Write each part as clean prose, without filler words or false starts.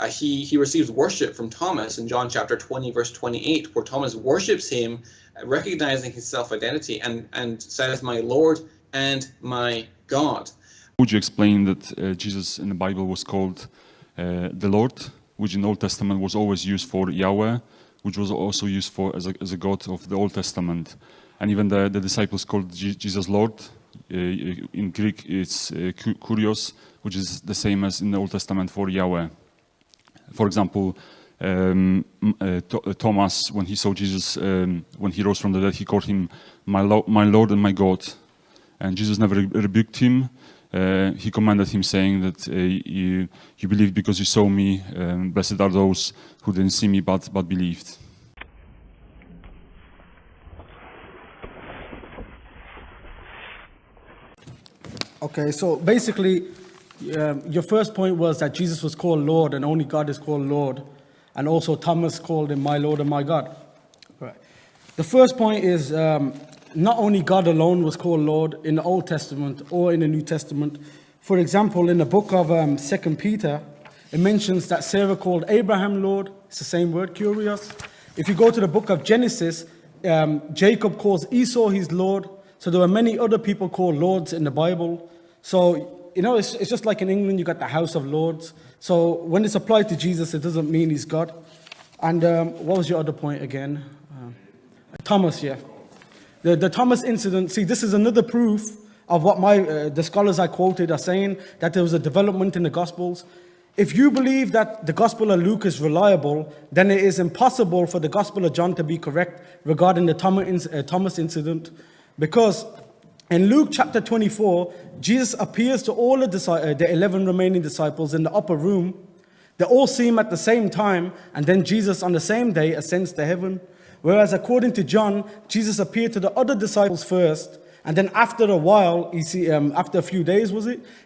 he receives worship from Thomas in John chapter 20, verse 28, where Thomas worships him, recognizing his self-identity, and says, "My Lord and my God." Would you explain that Jesus in the Bible was called the Lord, which in the Old Testament was always used for Yahweh, which was also used for as a God of the Old Testament, and even the disciples called Jesus Lord. In Greek, it's kurios, which is the same as in the Old Testament for Yahweh. For example, Thomas, when he saw Jesus, when he rose from the dead, he called him my Lord and my God. And Jesus never rebuked him. He commanded him, saying that you believe because you saw me. Blessed are those who didn't see me but believed. Okay, so basically, your first point was that Jesus was called Lord and only God is called Lord. And also Thomas called him my Lord and my God. Right. The first point is not only God alone was called Lord in the Old Testament or in the New Testament. For example, in the book of 2 Peter, it mentions that Sarah called Abraham Lord. It's the same word, curious. If you go to the book of Genesis, Jacob calls Esau his Lord. So there were many other people called lords in the Bible. So, you know, it's just like in England, you got the House of Lords. So when it's applied to Jesus, it doesn't mean he's God. And what was your other point again? Thomas, yeah. The Thomas incident, see, this is another proof of what the scholars I quoted are saying, that there was a development in the Gospels. If you believe that the Gospel of Luke is reliable, then it is impossible for the Gospel of John to be correct regarding the Thomas incident. Because in Luke chapter 24, Jesus appears to all the 11 remaining disciples in the upper room. They all see him at the same time, and then Jesus on the same day ascends to heaven. Whereas according to John, Jesus appeared to the other disciples first, and then after a while, after a few days,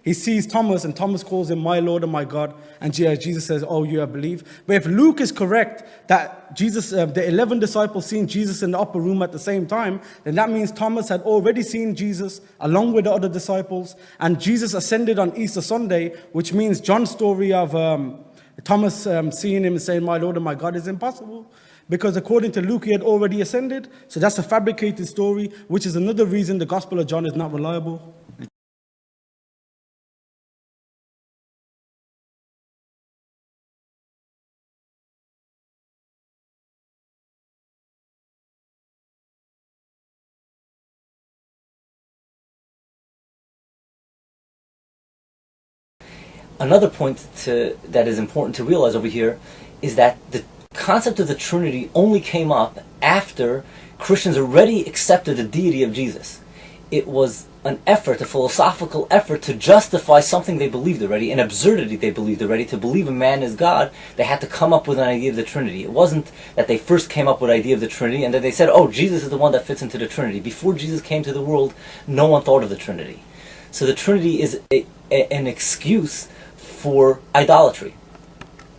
he sees Thomas, and Thomas calls him my Lord and my God, and Jesus says, "Oh, you have believed." But if Luke is correct, that Jesus, the 11 disciples seen Jesus in the upper room at the same time, then that means Thomas had already seen Jesus along with the other disciples, and Jesus ascended on Easter Sunday, which means John's story of Thomas seeing him and saying, "My Lord and my God," is impossible. Because according to Luke, he had already ascended. So that's a fabricated story, which is another reason the Gospel of John is not reliable. Another point that is important to realize over here is that the concept of the Trinity only came up after Christians already accepted the deity of Jesus. It was an effort, a philosophical effort to justify something they believed already, an absurdity they believed already. To believe a man is God, they had to come up with an idea of the Trinity. It wasn't that they first came up with the idea of the Trinity and then they said, "Oh, Jesus is the one that fits into the Trinity." Before Jesus came to the world, no one thought of the Trinity. So the Trinity is an excuse for idolatry.